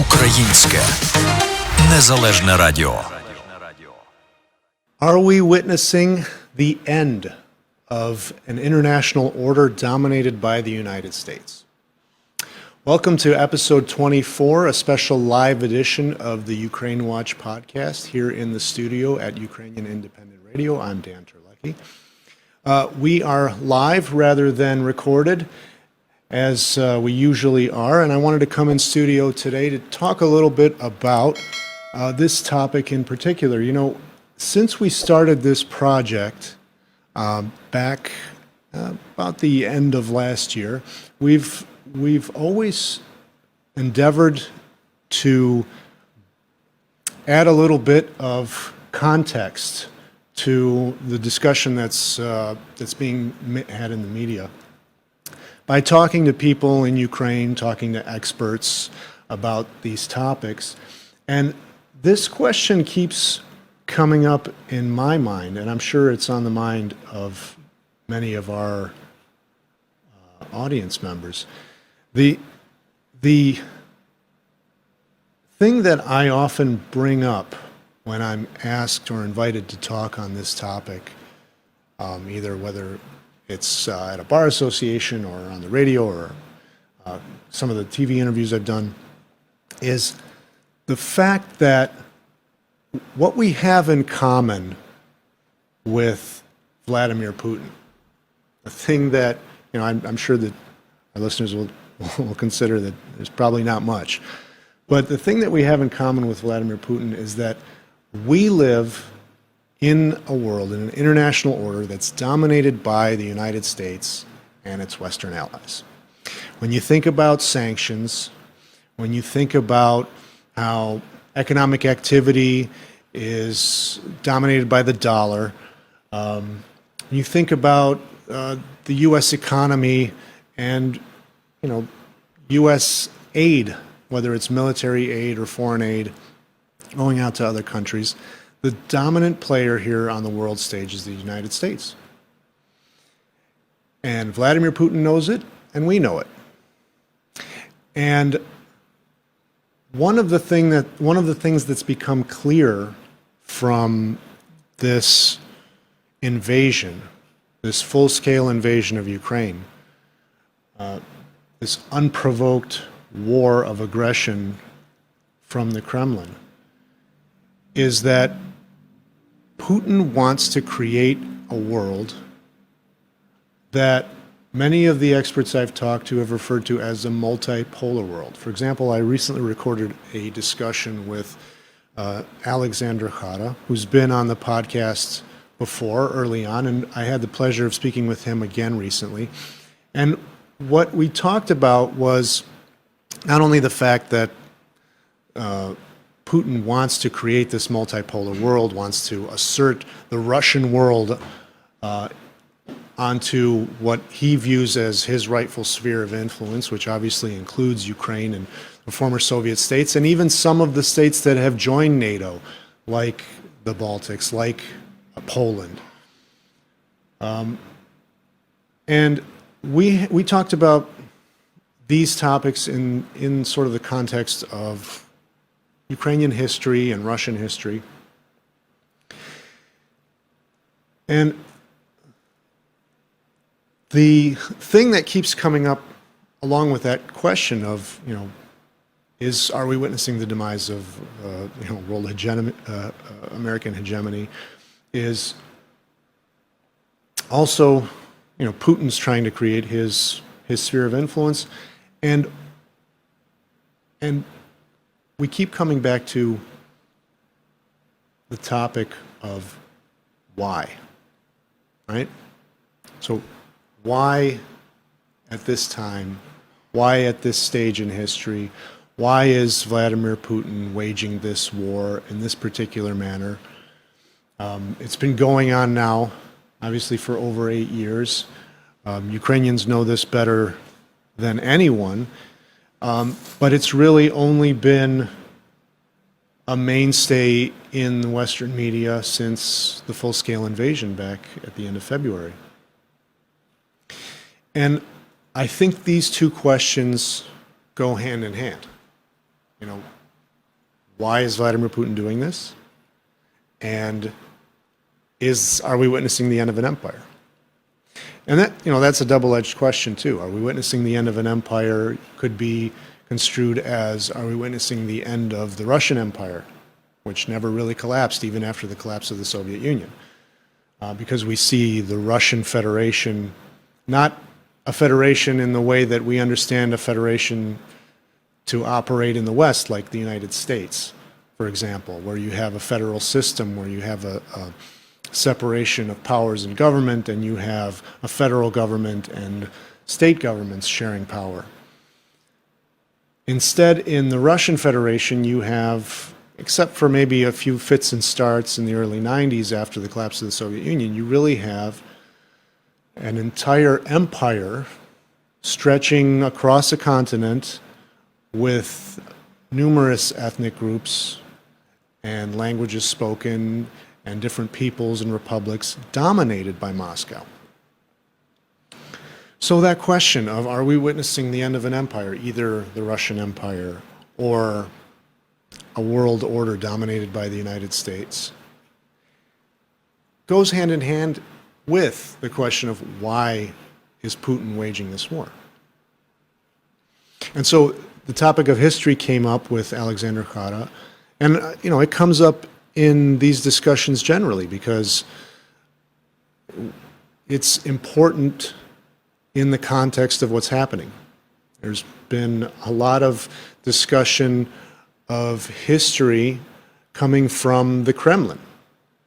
Українське незалежне радіо. Are we witnessing the end of an international order dominated by the United States? Welcome to episode 24, a special live edition of the Ukraine Watch podcast here in the studio at Ukrainian Independent Radio. I'm Dan Tерлецький. We are live rather than recorded, as we usually are, and I wanted to come in studio today to talk a little bit about this topic in particular. You know, since we started this project back about the end of last year, we've always endeavored to add a little bit of context to the discussion that's being had in the media by talking to people in Ukraine, talking to experts about these topics. And this question keeps coming up in my mind, and I'm sure it's on the mind of many of our audience members. The thing that I often bring up when I'm asked or invited to talk on this topic, either whether it's at a bar association or on the radio or some of the TV interviews I've done, is the fact that what we have in common with Vladimir Putin, the thing that, you know, I'm sure that our listeners will consider that there's probably not much, but the thing that we have in common with Vladimir Putin is that we live in a world, in an international order that's dominated by the United States and its Western allies. When you think about sanctions, when you think about how economic activity is dominated by the dollar, you think about the U.S. economy and, you know, U.S. aid, whether it's military aid or foreign aid, going out to other countries. The dominant player here on the world stage is the United States. And Vladimir Putin knows it, and we know it. And one of the things that's become clear from this invasion, this full-scale invasion of Ukraine, this unprovoked war of aggression from the Kremlin, is that Putin wants to create a world that many of the experts I've talked to have referred to as a multipolar world. For example, I recently recorded a discussion with Alexander Chara, who's been on the podcast before early on, and I had the pleasure of speaking with him again recently. And what we talked about was not only the fact that Putin wants to create this multipolar world, wants to assert the Russian world onto what he views as his rightful sphere of influence, which obviously includes Ukraine and the former Soviet states, and even some of the states that have joined NATO, like the Baltics, like Poland. And we talked about these topics in sort of the context of Ukrainian history and Russian history. And the thing that keeps coming up along with that question of, you know, are we witnessing the demise of, world hegemony, American hegemony, is also, you know, Putin's trying to create his sphere of influence, and we keep coming back to the topic of why, right? So why at this time, why at this stage in history, why is Vladimir Putin waging this war in this particular manner? It's been going on now, obviously, for over 8 years. Ukrainians know this better than anyone. But it's really only been a mainstay in the Western media since the full-scale invasion back at the end of February. And I think these two questions go hand in hand. you know, why is Vladimir Putin doing this? And are we witnessing the end of an empire? And that, that's a double-edged question too. Are we witnessing the end of an empire? Could be construed as, are we witnessing the end of the Russian Empire, which never really collapsed even after the collapse of the Soviet Union? Because we see the Russian Federation, not a federation in the way that we understand a federation to operate in the West, like the United States, for example, where you have a federal system, where you have a separation of powers in government, and you have a federal government and state governments sharing power. Instead, in the Russian Federation, you have, except for maybe a few fits and starts in the early 90s after the collapse of the Soviet Union, you really have an entire empire stretching across a continent with numerous ethnic groups and languages spoken and different peoples and republics dominated by Moscow. So that question of, are we witnessing the end of an empire, either the Russian Empire or a world order dominated by the United States, goes hand in hand with the question of, why is Putin waging this war? And so the topic of history came up with Alexander Khara, and it comes up in these discussions generally because it's important in the context of what's happening. There's been a lot of discussion of history coming from the Kremlin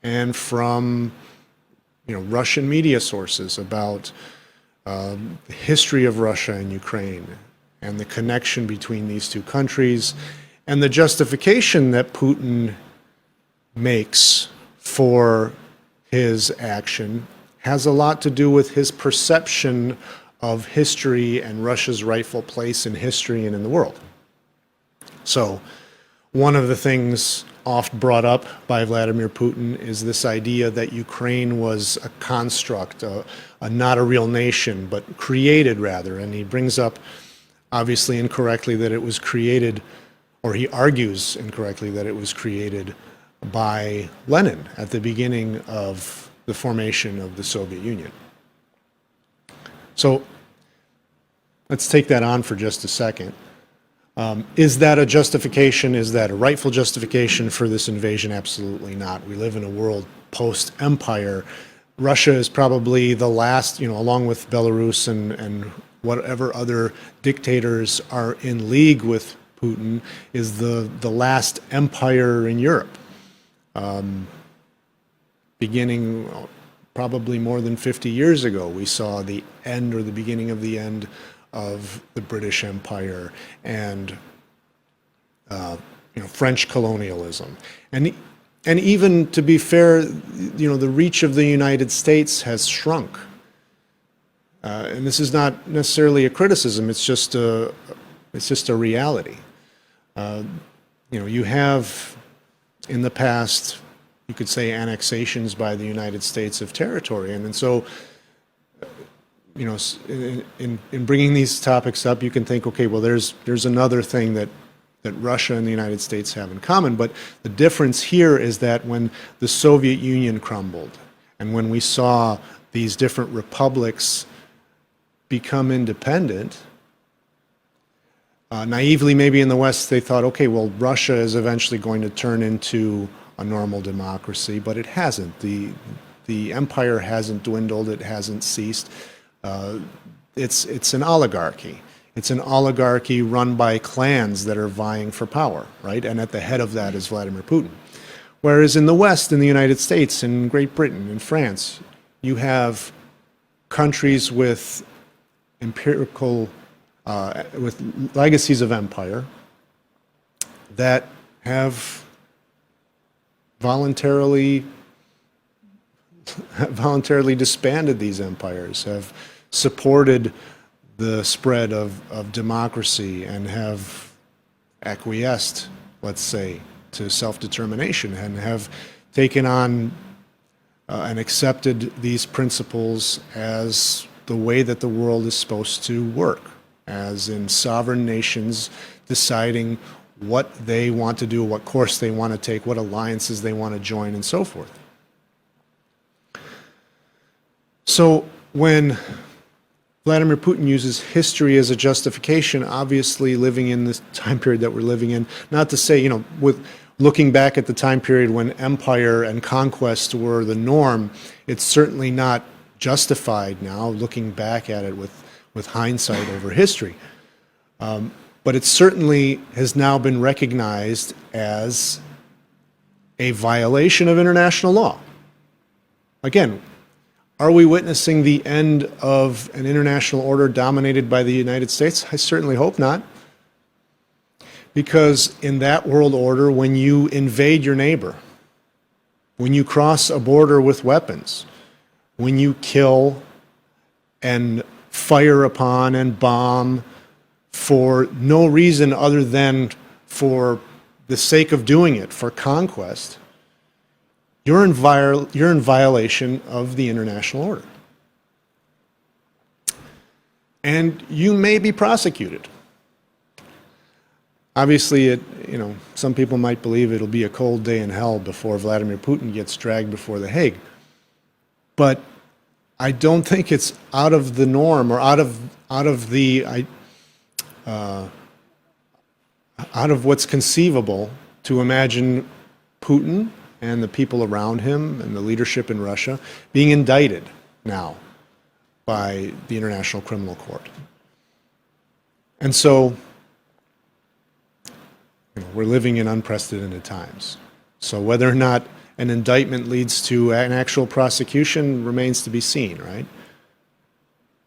and from Russian media sources about the history of Russia and Ukraine and the connection between these two countries, and the justification that Putin makes for his action has a lot to do with his perception of history and Russia's rightful place in history and in the world. So one of the things oft brought up by Vladimir Putin is this idea that Ukraine was a construct, not a real nation, but created rather. And he brings up, obviously incorrectly, that it was created, or he argues incorrectly that it was created by Lenin at the beginning of the formation of the Soviet Union. So let's take that on for just a second. Is that a justification? Is that a rightful justification for this invasion? Absolutely not. We live in a world post-empire. Russia is probably the last, along with Belarus and whatever other dictators are in league with Putin, is the last empire in Europe. Beginning probably more than 50 years ago, we saw the end or the beginning of the end of the British Empire and French colonialism. And even, to be fair, the reach of the United States has shrunk. And this is not necessarily a criticism, it's just a reality. You have in the past, you could say, annexations by the United States of territory. And so, in bringing these topics up, you can think, okay, well, there's another thing that Russia and the United States have in common. But the difference here is that when the Soviet Union crumbled and when we saw these different republics become independent, naively, maybe in the West, they thought, okay, well, Russia is eventually going to turn into a normal democracy, but it hasn't. The empire hasn't dwindled. It hasn't ceased. It's an oligarchy. It's an oligarchy run by clans that are vying for power, right? And at the head of that is Vladimir Putin. Whereas in the West, in the United States, in Great Britain, in France, you have countries with with legacies of empire that have voluntarily disbanded these empires, have supported the spread of democracy, and have acquiesced, let's say, to self-determination, and have taken on and accepted these principles as the way that the world is supposed to work, as in sovereign nations deciding what they want to do, what course they want to take, what alliances they want to join, and so forth. So when Vladimir Putin uses history as a justification, obviously living in this time period that we're living in, not to say, with looking back at the time period when empire and conquest were the norm, it's certainly not justified now, looking back at it with hindsight over history. But it certainly has now been recognized as a violation of international law. Again, are we witnessing the end of an international order dominated by the United States? I certainly hope not. Because in that world order, when you invade your neighbor, when you cross a border with weapons, when you kill and fire upon and bomb for no reason other than for the sake of doing it, for conquest, you're in violation of the international order. And you may be prosecuted. Obviously, some people might believe it'll be a cold day in hell before Vladimir Putin gets dragged before The Hague. But I don't think it's out of the norm or out of what's conceivable to imagine Putin and the people around him and the leadership in Russia being indicted now by the International Criminal Court. And so we're living in unprecedented times. So whether or not an indictment leads to an actual prosecution remains to be seen, right?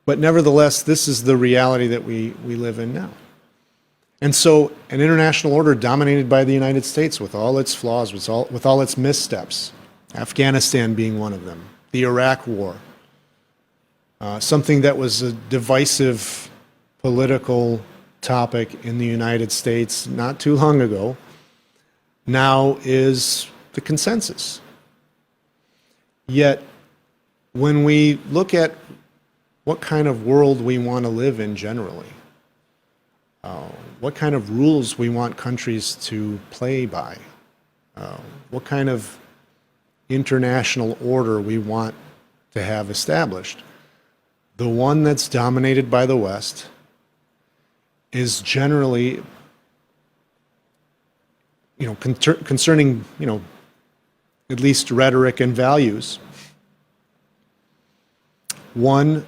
But nevertheless, this is the reality that we live in now. And so an international order dominated by the United States with all its flaws, with all its missteps, Afghanistan being one of them, the Iraq War, something that was a divisive political topic in the United States not too long ago, now is the consensus. Yet, when we look at what kind of world we want to live in generally, what kind of rules we want countries to play by, what kind of international order we want to have established, the one that's dominated by the West is generally, concerning, at least rhetoric and values, one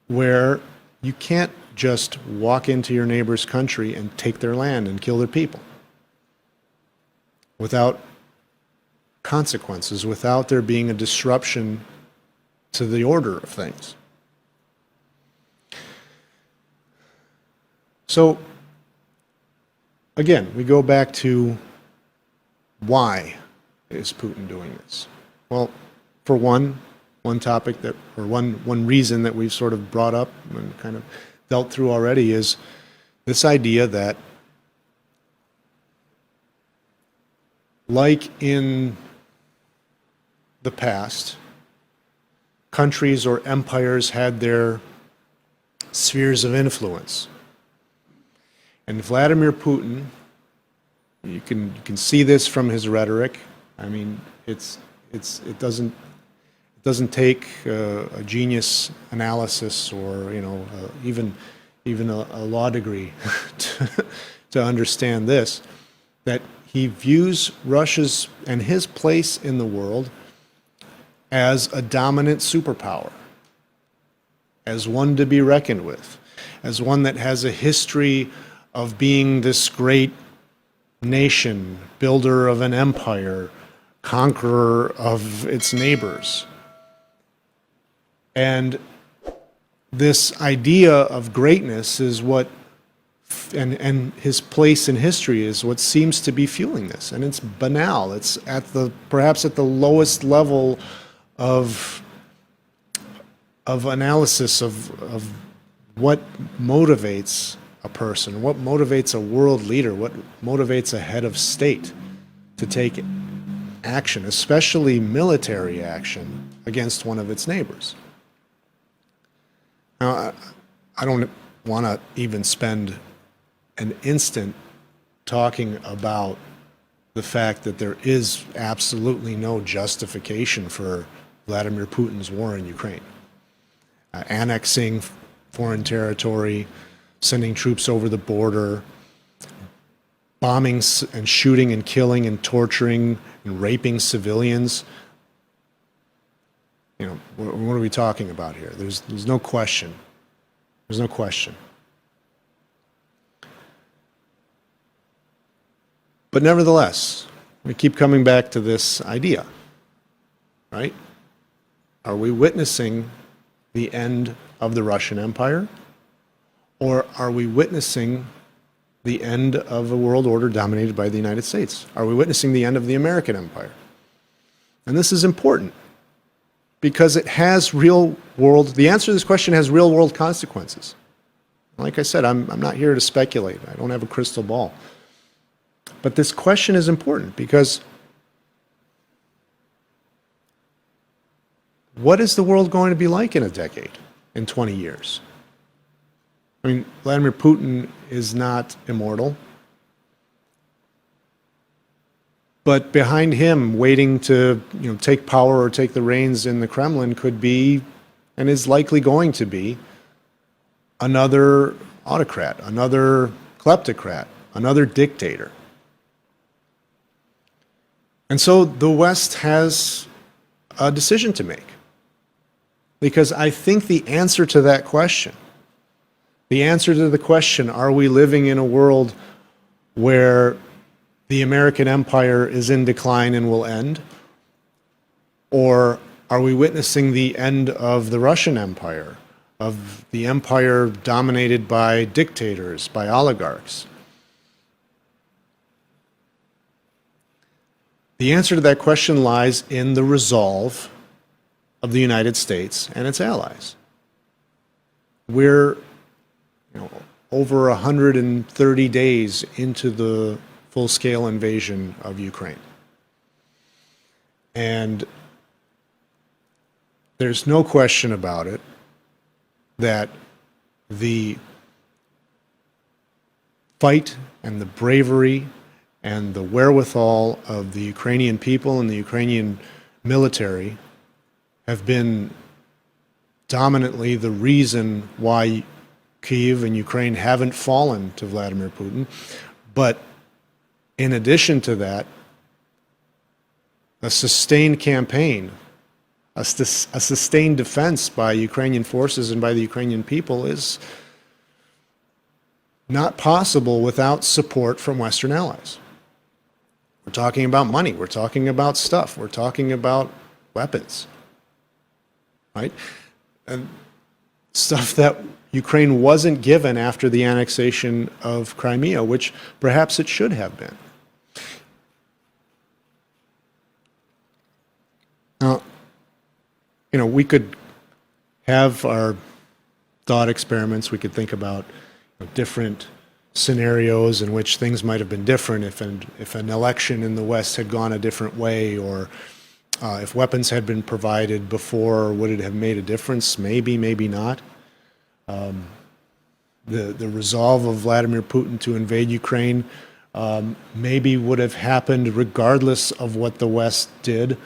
where you can't just walk into your neighbor's country and take their land and kill their people without consequences, without there being a disruption to the order of things. So, again, we go back to why is Putin doing this? Well, for one topic that, or one reason that we've sort of brought up and kind of dealt through already is this idea that, like in the past, countries or empires had their spheres of influence. And Vladimir Putin, you can see this from his rhetoric. I mean, it doesn't take a genius analysis or even a law degree to understand this, that he views Russia's and his place in the world as a dominant superpower, as one to be reckoned with, as one that has a history of being this great nation, builder of an empire, conqueror of its neighbors. And this idea of greatness is what, and his place in history is what seems to be fueling this. And it's banal. It's perhaps at the lowest level of analysis of what motivates a person, what motivates a world leader, what motivates a head of state to take action, especially military action, against one of its neighbors. Now, I don't want to even spend an instant talking about the fact that there is absolutely no justification for Vladimir Putin's war in Ukraine. Annexing foreign territory, sending troops over the border, bombing and shooting and killing and torturing and raping civilians. You know, what are we talking about here? There's no question. There's no question. But nevertheless, we keep coming back to this idea, right? Are we witnessing the end of the Russian Empire? Or are we witnessing the end of a world order dominated by the United States? Are we witnessing the end of the American Empire? And this is important because it has real world, the answer to this question has real world consequences. Like I said, I'm not here to speculate. I don't have a crystal ball. But this question is important because what is the world going to be like in a decade, in 20 years? I mean, Vladimir Putin is not immortal. But behind him, waiting to take power or take the reins in the Kremlin could be, and is likely going to be, another autocrat, another kleptocrat, another dictator. And so the West has a decision to make. Because I think the answer to that question, the answer to the question, are we living in a world where the American empire is in decline and will end? Or are we witnessing the end of the Russian empire, of the empire dominated by dictators, by oligarchs? The answer to that question lies in the resolve of the United States and its allies. We're over 130 days into the full-scale invasion of Ukraine. And there's no question about it that the fight and the bravery and the wherewithal of the Ukrainian people and the Ukrainian military have been dominantly the reason why Kyiv and Ukraine haven't fallen to Vladimir Putin. But in addition to that, a sustained campaign, a sustained defense by Ukrainian forces and by the Ukrainian people is not possible without support from Western allies. We're talking about money, we're talking about stuff, we're talking about weapons, right? And stuff that Ukraine wasn't given after the annexation of Crimea, which perhaps it should have been. Now, we could have our thought experiments. We could think about different scenarios in which things might have been different if an election in the West had gone a different way, or if weapons had been provided before, would it have made a difference? Maybe, maybe not. The resolve of Vladimir Putin to invade Ukraine maybe would have happened regardless of what the West did,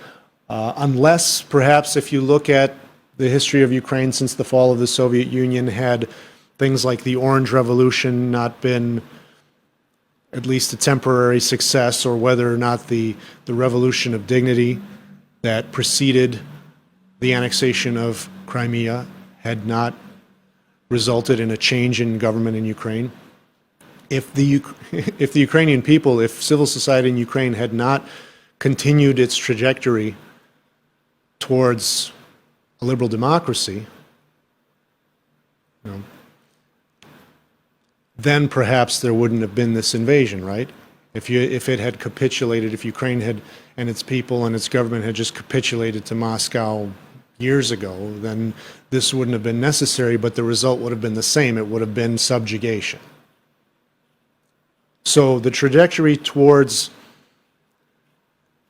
unless perhaps if you look at the history of Ukraine since the fall of the Soviet Union, had things like the Orange Revolution not been at least a temporary success, or whether or not the revolution of dignity that preceded the annexation of Crimea had not resulted in a change in government in Ukraine. If the Ukrainian people, if civil society in Ukraine had not continued its trajectory towards a liberal democracy, then perhaps there wouldn't have been this invasion, right? If it had capitulated, if Ukraine had, and its people and its government had just capitulated to Moscow years ago, then this wouldn't have been necessary, but the result would have been the same. It would have been subjugation. So the trajectory towards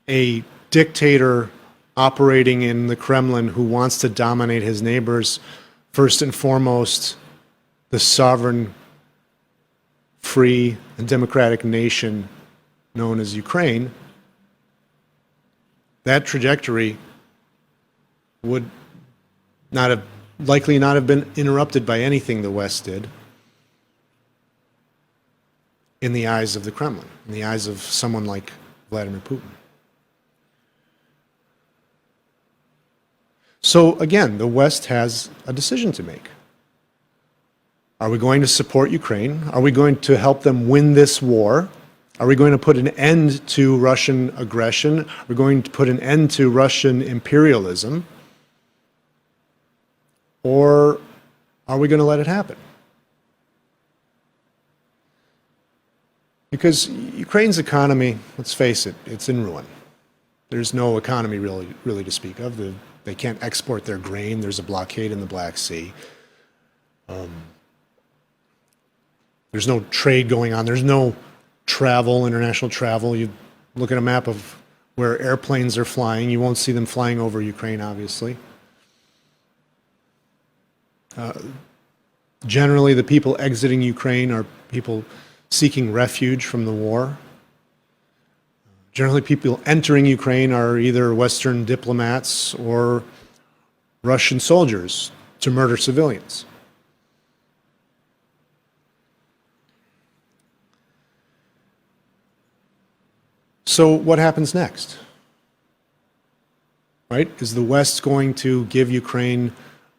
a dictator operating in the Kremlin who wants to dominate his neighbors, first and foremost, the sovereign free and democratic nation known as Ukraine, that trajectory would likely not have been interrupted by anything the West did in the eyes of the Kremlin, in the eyes of someone like Vladimir Putin. So again, the West has a decision to make. Are we going to support Ukraine? Are we going to help them win this war? Are we going to put an end to Russian aggression? Are we going to put an end to Russian imperialism? Or are we going to let it happen? Because Ukraine's economy, let's face it, it's in ruin. There's no economy really to speak of. They can't export their grain. There's a blockade in the Black Sea. There's no trade going on. There's no travel, international travel. You look at a map of where airplanes are flying. You won't see them flying over Ukraine, obviously. Generally, the people exiting Ukraine are people seeking refuge from the war. Generally, people entering Ukraine are either Western diplomats or Russian soldiers to murder civilians. So what happens next? Right? Is the West going to give Ukraine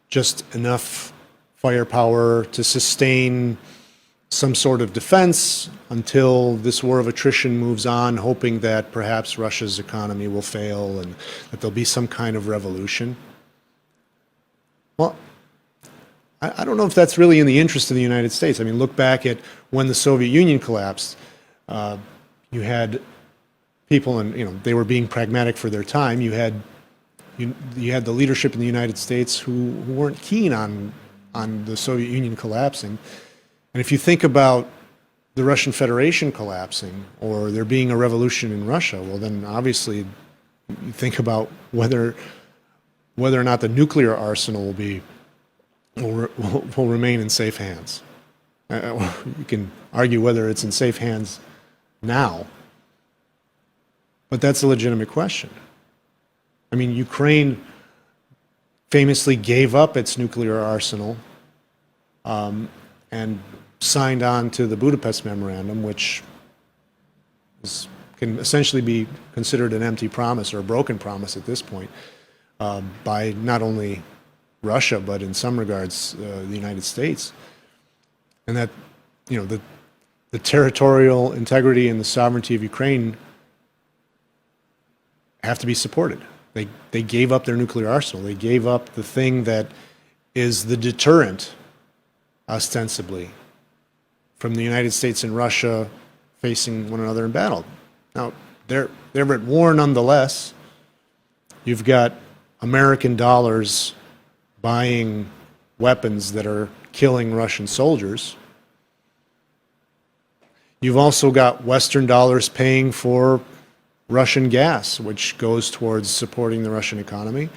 just enough firepower to sustain some sort of defense until this war of attrition moves on, hoping that perhaps Russia's economy will fail and that there'll be some kind of revolution? Well, I don't know if that's really in the interest of the United States. I mean, look back at when the Soviet Union collapsed. You had people, and they were being pragmatic for their time. You had the leadership in the United States who weren't keen on the Soviet Union collapsing. And if you think about the Russian Federation collapsing or there being a revolution in Russia, well, then obviously you think about whether or not the nuclear arsenal will remain in safe hands. You can argue whether it's in safe hands now, but that's a legitimate question. I mean, Ukraine famously gave up its nuclear arsenal and signed on to the Budapest Memorandum, which can essentially be considered an empty promise or a broken promise at this point by not only Russia, but in some regards the United States. And that, the territorial integrity and the sovereignty of Ukraine have to be supported. They gave up their nuclear arsenal. They gave up the thing that is the deterrent, ostensibly, from the United States and Russia facing one another in battle. Now, they're at war nonetheless. You've got American dollars buying weapons that are killing Russian soldiers. You've also got Western dollars paying for Russian gas, which goes towards supporting the Russian economy.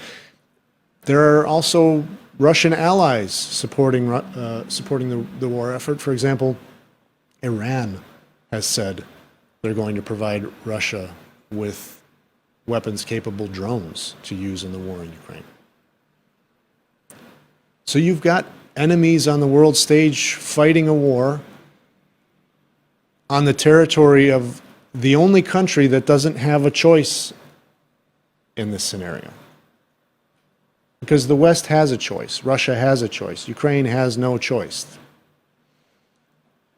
There are also Russian allies supporting the war effort. For example, Iran has said they're going to provide Russia with weapons-capable drones to use in the war in Ukraine. So you've got enemies on the world stage fighting a war on the territory of the only country that doesn't have a choice in this scenario. Because the West has a choice, Russia has a choice, Ukraine has no choice.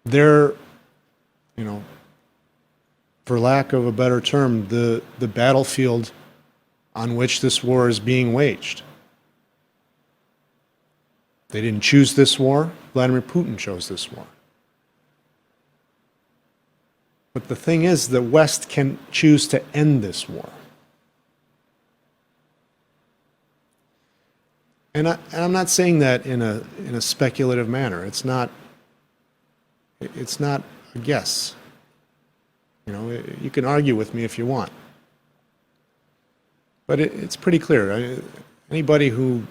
They're, for lack of a better term, the battlefield on which this war is being waged. They didn't choose this war, Vladimir Putin chose this war. But the thing is, the West can choose to end this war. And I'm not saying that in a speculative manner. It's not a guess. You can argue with me if you want. But it's pretty clear. Anybody who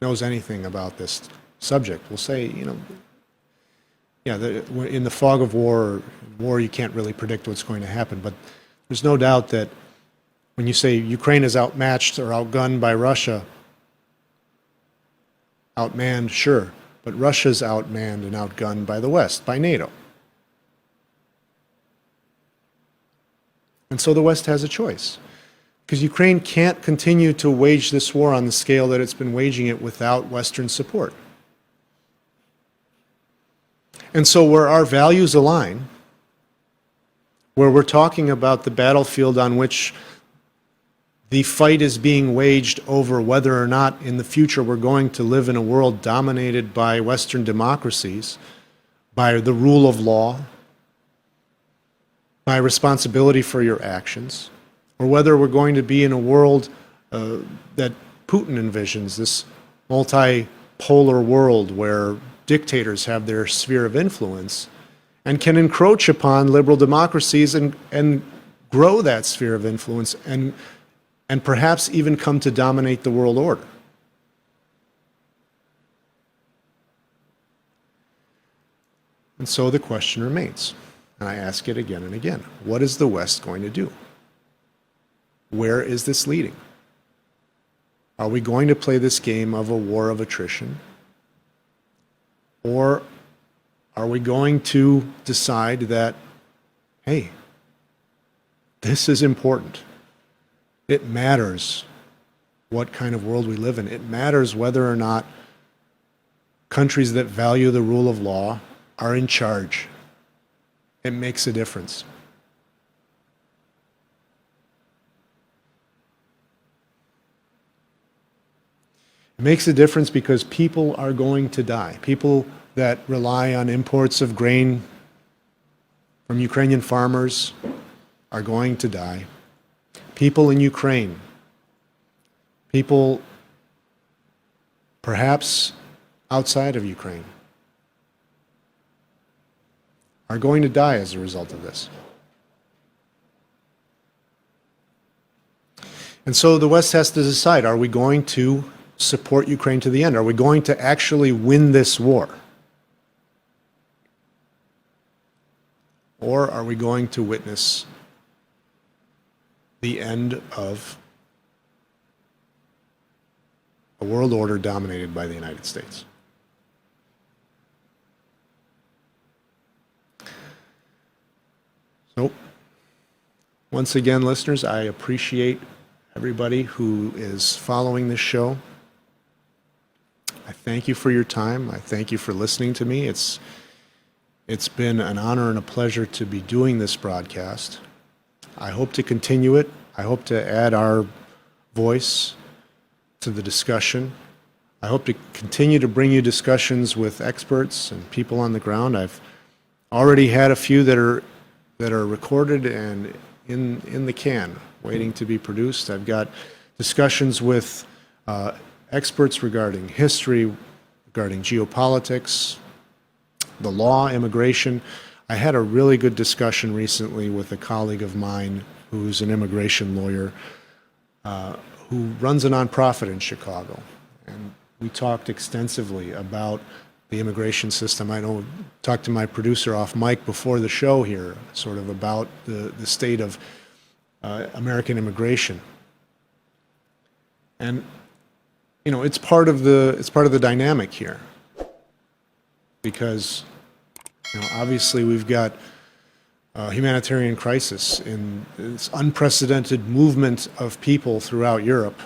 knows anything about this subject will say, in the fog of war, you can't really predict what's going to happen. But there's no doubt that when you say Ukraine is outmatched or outgunned by Russia, outmanned, sure, but Russia's outmanned and outgunned by the West, by NATO. And so the West has a choice, because Ukraine can't continue to wage this war on the scale that it's been waging it without Western support. And so where our values align, where we're talking about the battlefield on which the fight is being waged over whether or not in the future we're going to live in a world dominated by Western democracies, by the rule of law, by responsibility for your actions, or whether we're going to be in a world that Putin envisions, this multipolar world where dictators have their sphere of influence and can encroach upon liberal democracies and grow that sphere of influence and perhaps even come to dominate the world order. And so the question remains, and I ask it again and again, what is the West going to do? Where is this leading? Are we going to play this game of a war of attrition? Or are we going to decide that, hey, this is important. It matters what kind of world we live in. It matters whether or not countries that value the rule of law are in charge. It makes a difference. It makes a difference because people are going to die. People that rely on imports of grain from Ukrainian farmers are going to die. People in Ukraine, people perhaps outside of Ukraine, are going to die as a result of this. And so the West has to decide, are we going to support Ukraine to the end? Are we going to actually win this war? Or are we going to witness the end of a world order dominated by the United States? So, once again, listeners, I appreciate everybody who is following this show. I thank you for your time. I thank you for listening to me. It's been an honor and a pleasure to be doing this broadcast. I hope to continue it. I hope to add our voice to the discussion. I hope to continue to bring you discussions with experts and people on the ground. I've already had a few that are recorded and in the can, waiting to be produced. I've got discussions with experts regarding history, regarding geopolitics, the law, immigration. I had a really good discussion recently with a colleague of mine who's an immigration lawyer who runs a nonprofit in Chicago. And we talked extensively about the immigration system. I know, talked to my producer off mic before the show here, sort of about the state of American immigration. And you know, it's part of the dynamic here, because you know, obviously we've got a humanitarian crisis in this unprecedented movement of people throughout Europe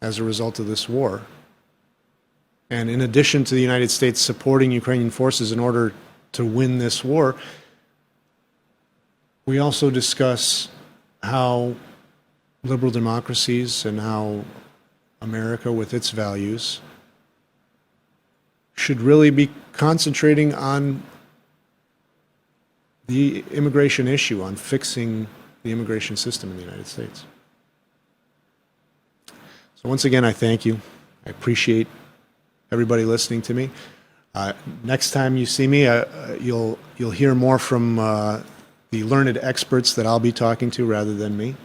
as a result of this war. And in addition to the United States supporting Ukrainian forces in order to win this war, we also discuss how liberal democracies and how America, with its values, should really be concentrating on the immigration issue, on fixing the immigration system in the United States. So once again, I thank you. I appreciate everybody listening to me. Next time you see me, you'll hear more from the learned experts that I'll be talking to rather than me.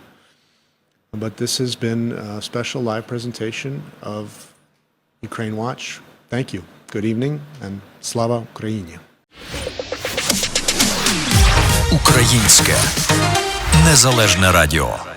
But this has been a special live presentation of Ukraine Watch. Thank you. Good evening, and Slava Ukraini. Українське незалежне радіо.